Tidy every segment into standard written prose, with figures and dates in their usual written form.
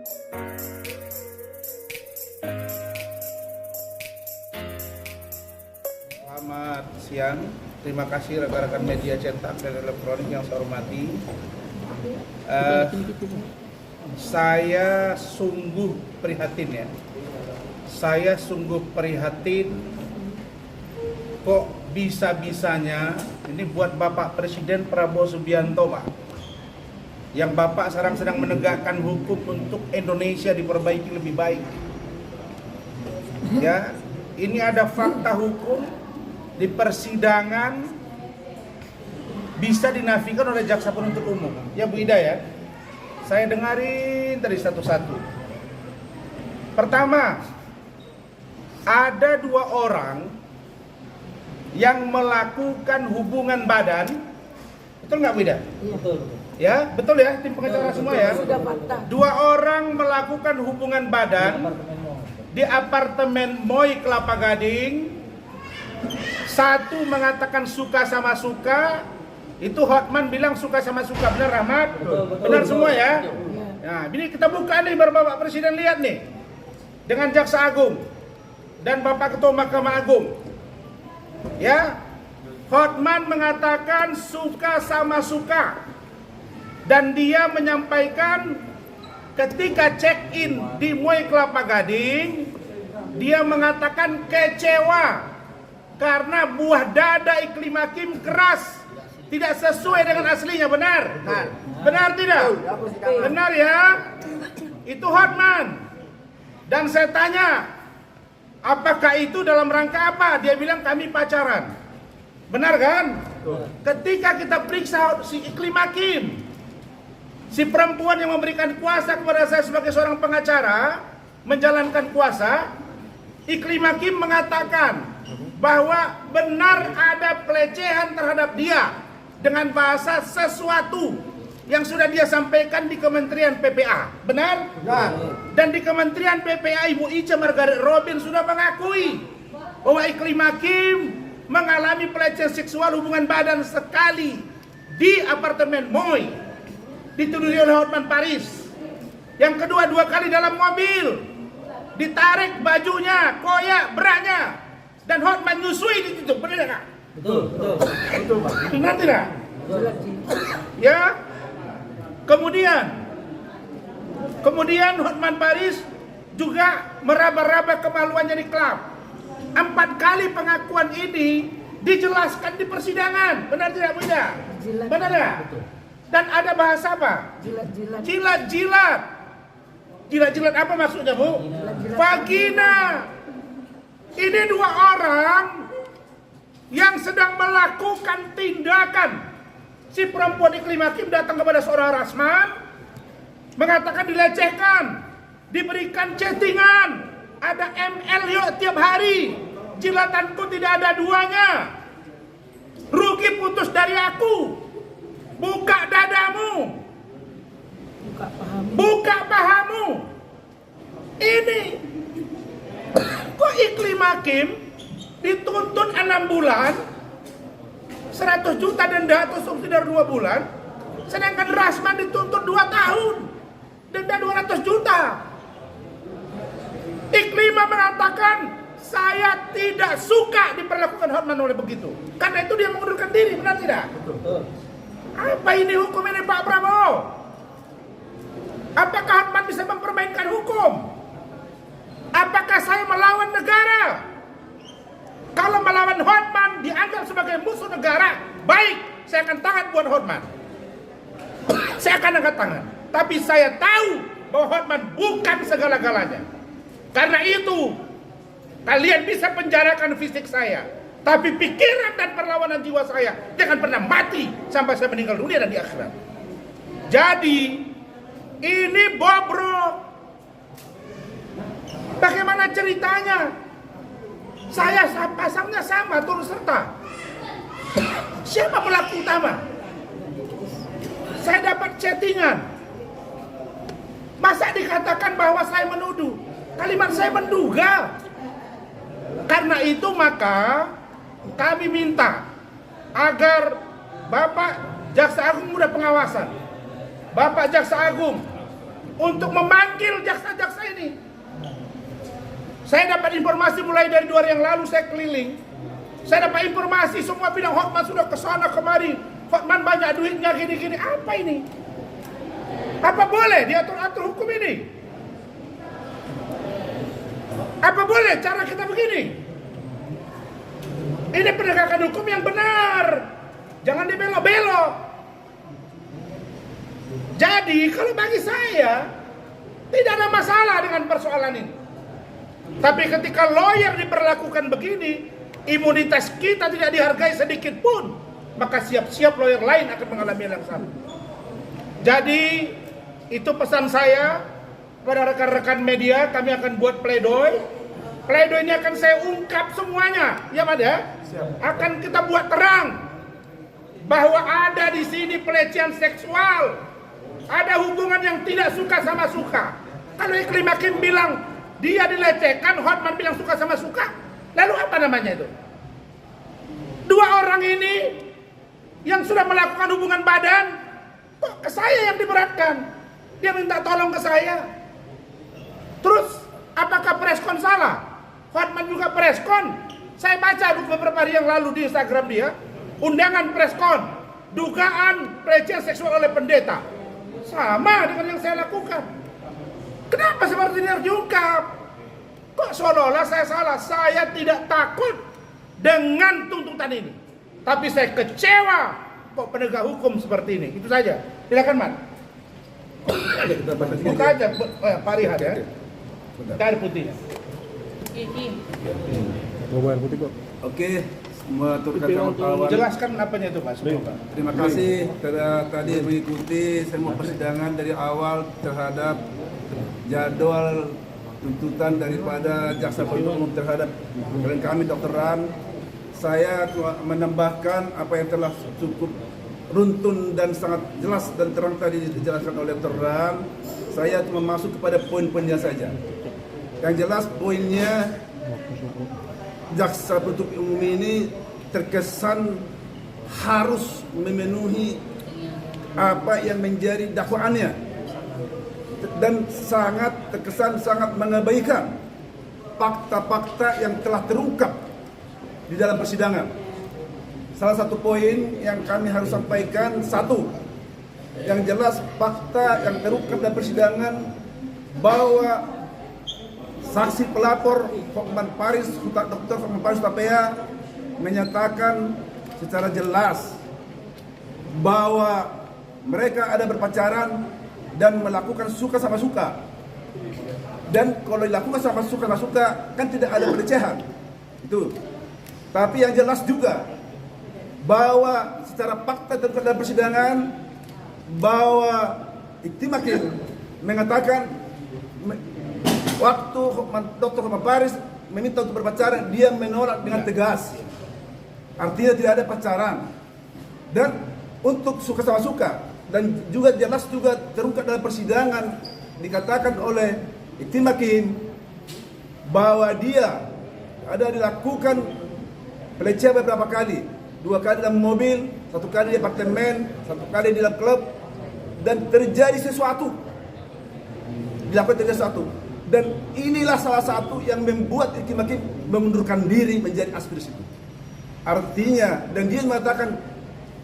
Selamat siang, terima kasih rekan-rekan media cetak dan elektronik yang saya hormati. Saya sungguh prihatin ya. Saya sungguh prihatin kok bisa-bisanya ini buat Bapak Presiden Prabowo Subianto, Pak. Yang Bapak sekarang sedang menegakkan hukum untuk Indonesia diperbaiki lebih baik. Ya, ini ada fakta hukum di persidangan bisa dinafikan oleh jaksa penuntut umum. Ya Bu Ida ya, saya dengarin dari satu-satu. Pertama, ada 2 orang yang melakukan hubungan badan. Betul nggak Bu Ida? Betul. Ya, betul ya tim pengacara semua ya. 2 orang melakukan hubungan badan di apartemen Moi Kelapa Gading. Satu mengatakan suka sama suka, itu Hotman bilang suka sama suka, benar Rahmat? Benar semua ya? Nah, ini kita buka nih Bapak Presiden, lihat nih. Dengan Jaksa Agung dan Bapak Ketua Mahkamah Agung. Ya, Hotman mengatakan suka sama suka. Dan dia menyampaikan ketika check-in di Moi Kelapa Gading, dia mengatakan kecewa karena buah dada Iklim Hakim keras, tidak sesuai dengan aslinya. Benar? Benar tidak? Benar ya? Itu Hotman. Dan saya tanya, apakah itu dalam rangka apa? Dia bilang kami pacaran. Benar kan? Ketika kita periksa si Iklim Hakim, si perempuan yang memberikan kuasa kepada saya sebagai seorang pengacara, menjalankan kuasa, Iklim Hakim mengatakan bahwa benar ada pelecehan terhadap dia dengan bahasa sesuatu yang sudah dia sampaikan di Kementerian PPA. Benar? Benar. Dan di Kementerian PPA Ibu Ica Margaret Robin sudah mengakui bahwa Iklim Hakim mengalami pelecehan seksual hubungan badan sekali di apartemen Moi, dituduhi oleh Hotman Paris. Yang kedua, 2 kali dalam mobil, ditarik bajunya, koyak, beraknya, dan Hotman nyusui di situ. Benar nggak? Betul. Pak. Benar tidak? Ya. Kemudian Hotman Paris juga meraba-raba kemaluannya di klub. 4 kali pengakuan ini dijelaskan di persidangan. Benar tidak, Bunda? Benar tidak? Dan ada bahasa apa? Jilat-jilat. Jilat-jilat apa maksudnya, Bu? Vagina. Ini 2 orang yang sedang melakukan tindakan. Si perempuan Iklim Hakim datang kepada seorang Rasman, mengatakan dilecehkan, diberikan chattingan, ada ML yuk tiap hari, jilatanku tidak ada 2-nya, rugi putus dari aku, buka dadamu, buka pahamu. Ini kok Iklim Hakim dituntut 6 bulan, 100 juta denda atau subsidi 2 bulan, sedangkan Rasman dituntut 2 tahun, denda 200 juta. Iklim mengatakan saya tidak suka diperlakukan Hotman oleh begitu, karena itu dia mengundurkan diri. Benar tidak? Apa ini hukum ini Pak Prabowo? Apakah Hotman bisa mempermainkan hukum? Apakah saya melawan negara? Kalau melawan Hotman dianggap sebagai musuh negara, baik, saya akan tahan buat Hotman. Saya akan angkat tangan. Tapi saya tahu bahwa Hotman bukan segala-galanya. Karena itu, kalian bisa penjarakan fisik saya, tapi pikiran dan perlawanan jiwa saya jangan pernah mati sampai saya meninggal dunia dan di akhirat. Jadi, ini bobrok. Bagaimana ceritanya? Saya pasangnya sama, turut serta. Siapa pelaku utama? Saya dapat chattingan. Masa dikatakan bahwa saya menuduh? Kalimat saya menduga. Karena itu maka kami minta agar Bapak Jaksa Agung muda pengawasan, Bapak Jaksa Agung untuk memanggil jaksa-jaksa ini. Saya dapat informasi mulai dari 2 hari yang lalu saya keliling. Saya dapat informasi semua bidang Hotman sudah ke sana kemari. Hotman banyak duitnya gini-gini. Apa ini? Apa boleh diatur-atur hukum ini? Apa boleh cara kita begini? Ini penegakan hukum yang benar. Jangan dibelok-belok. Jadi kalau bagi saya tidak ada masalah dengan persoalan ini. Tapi ketika lawyer diperlakukan begini, imunitas kita tidak dihargai sedikit pun, maka siap-siap lawyer lain akan mengalami yang sama. Jadi itu pesan saya pada rekan-rekan media. Kami akan buat pledoi. Pledoi ini akan saya ungkap semuanya, ya Mas ya. Akan kita buat terang bahwa ada di sini pelecehan seksual, ada hubungan yang tidak suka sama suka. Kalau Iklim Hakim bilang dia dilecehkan, Hotman bilang suka sama suka, lalu apa namanya itu? 2 orang ini yang sudah melakukan hubungan badan, kok ke saya yang diberatkan? Dia minta tolong ke saya. Terus apakah preskon salah? Hotman juga preskon. Saya baca beberapa hari yang lalu di Instagram dia, undangan preskon, dugaan pelecehan seksual oleh pendeta. Sama dengan yang saya lakukan. Kenapa seperti ini harus diungkap? Kok seolah-olah saya salah? Saya tidak takut dengan tuntutan ini. Tapi saya kecewa kok penegak hukum seperti ini. Itu saja. Silakan, Man. Buka aja Pak Rihat ya. Air putih. Air putih kok. Oke, semua turut kawan-kawan. Jelaskan apanya itu, Pak. Terima kasih tadi mengikuti semua persidangan dari awal terhadap jadwal tuntutan daripada jaksa penuntut umum terhadap klien kami Dr. Ran. Saya menambahkan apa yang telah cukup runtun dan sangat jelas dan terang tadi dijelaskan oleh Dr. Ran. Saya cuma masuk kepada poin-poinnya saja. Yang jelas poinnya, jaksa penuntut umum ini terkesan harus memenuhi apa yang menjadi dakwaannya dan terkesan sangat mengabaikan fakta-fakta yang telah terungkap di dalam persidangan. Salah satu poin yang kami harus sampaikan, satu, yang jelas fakta yang terungkap dalam persidangan bahwa saksi pelapor Hotman Paris, Dr. Hotman Paris Hutapea menyatakan secara jelas bahwa mereka ada berpacaran dan melakukan suka sama suka. Dan kalau dilakukan sama suka kan tidak ada pelecehan. Itu. Tapi yang jelas juga bahwa secara fakta terungkap dalam persidangan bahwa Iklim Hakim mengatakan waktu Dr. Hotman Paris meminta untuk berpacaran, dia menolak dengan tegas. Artinya tidak ada pacaran. Dan untuk suka sama suka, dan juga jelas juga terungkap dalam persidangan dikatakan oleh Iklim Hakim bahwa dia ada dilakukan pelecehan beberapa kali. 2 kali dalam mobil, 1 kali di apartemen, 1 kali di dalam klub, dan terjadi sesuatu. Dilakukan terjadi sesuatu. Dan inilah salah satu yang membuat Iklim Hakim mengundurkan diri menjadi aspirasi itu. Artinya, dan dia mengatakan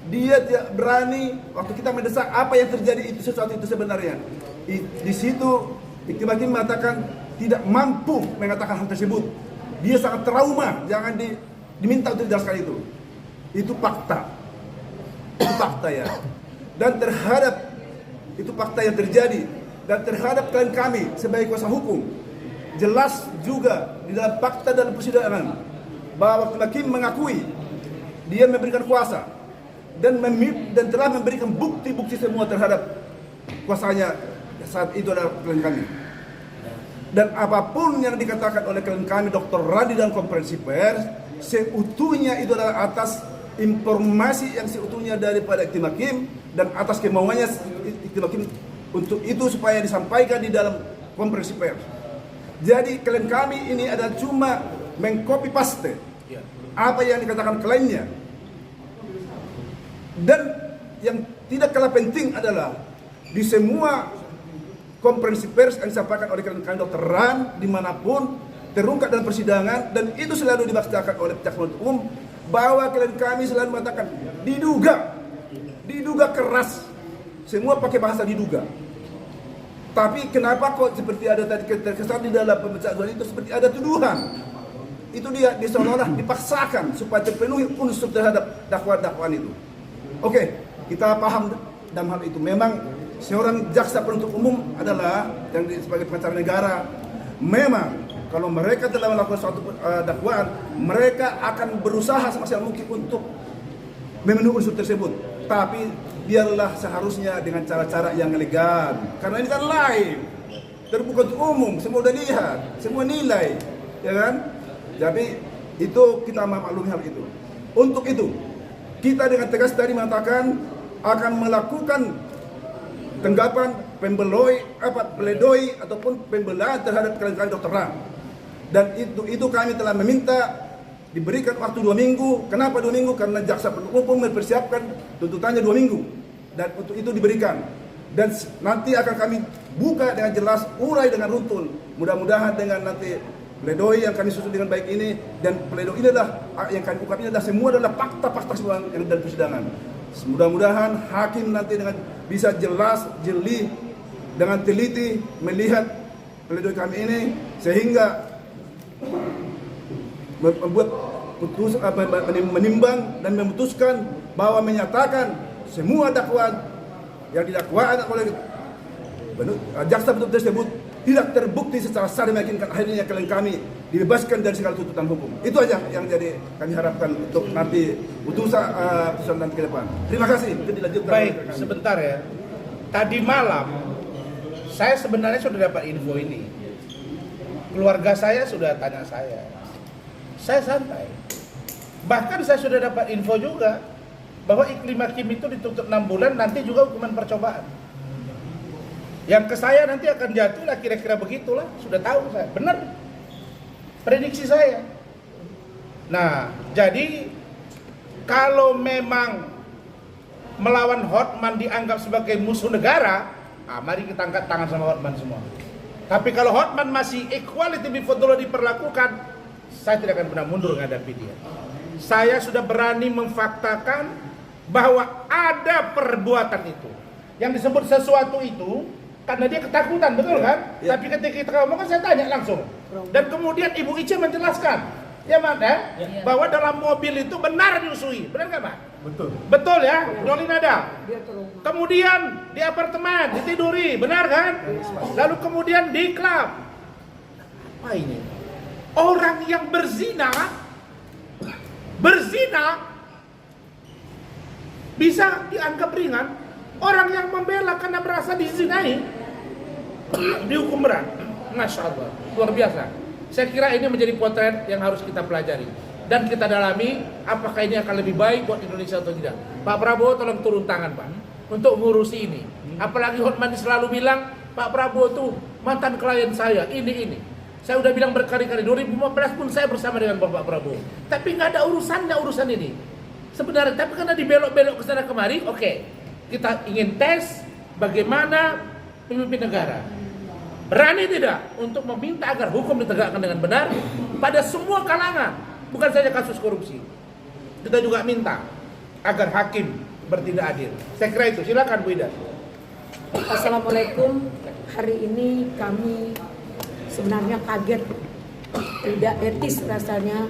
dia tidak berani waktu kita mendesak apa yang terjadi itu sesuatu itu sebenarnya. Di situ Iklim Hakim mengatakan tidak mampu mengatakan hal tersebut. Dia sangat trauma, jangan diminta untuk dijelaskan itu. Itu fakta. Itu fakta ya. Dan terhadap itu fakta yang terjadi dan terhadap klien kami sebagai kuasa hukum, jelas juga di dalam fakta dalam persidangan bahwa Iklim Hakim mengakui dia memberikan kuasa dan telah memberikan bukti-bukti semua terhadap kuasanya saat itu adalah klien kami. Dan apapun yang dikatakan oleh klien kami Dr. Randi dalam konferensi pers, seutuhnya itu adalah atas informasi yang seutuhnya daripada Iklim Hakim dan atas kemauannya Iklim Hakim untuk itu supaya disampaikan di dalam konferensi pers. Jadi klien kami ini adalah cuma mengcopy paste apa yang dikatakan kliennya. Dan yang tidak kalah penting adalah di semua konferensi pers yang disampaikan oleh klien Dr. Ran dimanapun terungkap dalam persidangan, dan itu selalu dibacakan oleh jaksa penuntut umum bahwa klien kami selalu mengatakan diduga keras, semua pakai bahasa diduga. Tapi kenapa kok seperti ada tadi terkesan di dalam pembacaan itu seperti ada tuduhan? Itu dia seolah-olah dipaksakan supaya terpenuhi unsur terhadap dakwaan itu. Oke, kita paham dalam hal itu. Memang seorang jaksa penuntut umum adalah yang sebagai pengacara negara, memang kalau mereka telah melakukan suatu dakwaan, mereka akan berusaha semaksimal mungkin untuk memenuhi unsur tersebut. Tapi biarlah seharusnya dengan cara-cara yang elegan, karena ini kan live, terbuka untuk umum, semua udah lihat, semua nilai, ya kan? Jadi itu kita memaklumi hal itu. Untuk itu kita dengan tegas tadi mengatakan akan melakukan tanggapan pledoi ataupun pembelaan terhadap klien Dr. Ran. Dan itu kami telah meminta diberikan waktu 2 minggu. Kenapa 2 minggu? Karena jaksa penuntut umum mempersiapkan tuntutannya 2 minggu. Dan untuk itu diberikan. Dan nanti akan kami buka dengan jelas, urai dengan runtun. Mudah-mudahan dengan nanti pledoi yang kami susun dengan baik ini, dan pledoi ini adalah yang kami ungkap ini adalah semua adalah fakta-fakta semua yang dari persidangan. Mudah-mudahan hakim nanti dengan bisa jelas, jeli, dengan teliti melihat pledoi kami ini sehingga membuat menimbang dan memutuskan bahwa menyatakan semua dakwaan yang didakwakan oleh jaksa penuntut tersebut tidak terbukti secara sah dan meyakinkan, akhirnya klien kami dibebaskan dari segala tuntutan hukum. Itu aja yang jadi kami harapkan untuk nanti putusan nanti ke depan. Terima kasih. Itu dilanjutkan. Baik, sebentar ya. Tadi malam saya sebenarnya sudah dapat info ini. Keluarga saya sudah tanya saya. Saya santai. Bahkan saya sudah dapat info juga bahwa Iklim Hakim itu dituntut 6 bulan, nanti juga hukuman percobaan. Yang ke saya nanti akan jatuh lah, kira-kira begitulah. Sudah tahu saya, benar prediksi saya. Nah, jadi kalau memang melawan Hotman dianggap sebagai musuh negara, mari kita angkat tangan sama Hotman semua. Tapi kalau Hotman masih equality before the law diperlakukan, saya tidak akan pernah mundur menghadapi dia. Saya sudah berani memfaktakan bahwa ada perbuatan itu. Yang disebut sesuatu itu karena dia ketakutan, betul kan? Ya. Tapi ketika kita ngomong, saya tanya langsung. Dan kemudian Ibu Ica menjelaskan, ya Mak, bahwa dalam mobil itu benar diusui. Benar nggak Pak? Betul. Betul ya, Nolin ada. Kemudian di apartemen, ditiduri, benar kan? Lalu kemudian di klub. Apa ini? Orang yang berzina bisa dianggap ringan. Orang yang membela karena merasa dizinai dihukum berat. Masya Allah, luar biasa. Saya kira ini menjadi potret yang harus kita pelajari dan kita dalami apakah ini akan lebih baik buat Indonesia atau tidak. Pak Prabowo tolong turun tangan Pak untuk ngurusi ini. Apalagi Hotman selalu bilang Pak Prabowo tuh mantan klien saya, ini. Saya udah bilang berkali-kali, 2015 pun saya bersama dengan Bapak Prabowo. Tapi nggak ada urusan ini. Sebenarnya, tapi karena dibelok-belok ke sana kemari, oke. Kita ingin tes bagaimana pemimpin negara. Berani tidak untuk meminta agar hukum ditegakkan dengan benar pada semua kalangan, bukan saja kasus korupsi. Kita juga minta agar hakim bertindak adil. Saya kira itu. Silakan Bu Ida. Assalamualaikum. Hari ini kami sebenarnya kaget, tidak etis rasanya